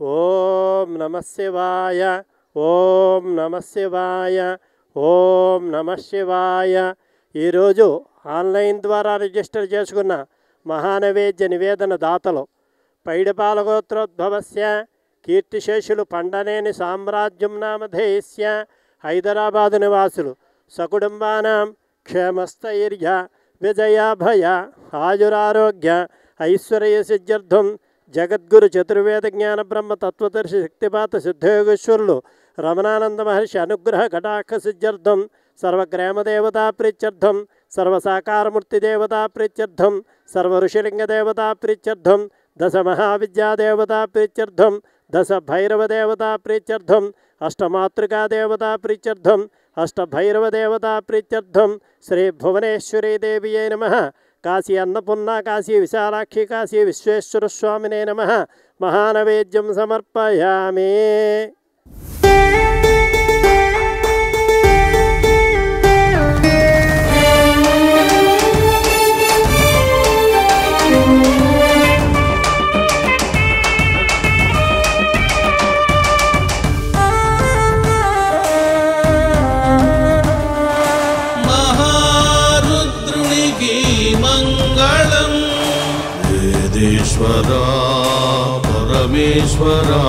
ఓం నమః శివాయ, ఓం నమః శివాయ, ఓం నమః శివాయ. ఈరోజు ఆన్లైన్ ద్వారా రిజిస్టర్ చేసుకున్న మహానైవేద్య నివేదన దాతలు పైడిపాలగోత్రోద్భవస్య కీర్తిశేషులు పండనేని సామ్రాజ్యం నామధేయస్య హైదరాబాదు నివాసులు సకుటుంబానాం క్షేమస్థైర్య విజయాభయ ఆయురారోగ్య ఐశ్వర్య సిద్ధ్యర్థం జగద్గురు చతుర్వేద జ్ఞాన బ్రహ్మ తత్వదర్శి శక్తిపాత సిద్ధయోగేశ్వరులు రమణానంద మహర్షి అనుగ్రహ కటాక్ష సిద్ధ్యర్థం సర్వగ్రామదేవతా ప్రీత్యర్థం సర్వసాకారమూర్తిదేవతా ప్రీత్యర్థం సర్వఋషిలింగదేవతా ప్రీత్యర్థం దశ మహావిద్యాదేవతా ప్రీత్యర్థం దశ భైరవదేవతా ప్రీత్యర్థం అష్టమాతృకాదేవతా ప్రీత్యర్థం అష్టభైరవదేవతా ప్రీత్యర్థం శ్రీ భువనేశ్వరీ దేవియే నమః. కాశీ అన్నపూర్ణ కాశీ విశాలాక్షి కాశీ విశ్వేశ్వర స్వామినే నమః. మహానైవేద్యం సమర్పయామి. మంగళం వేదేశ్వరా పరమేశ్వరా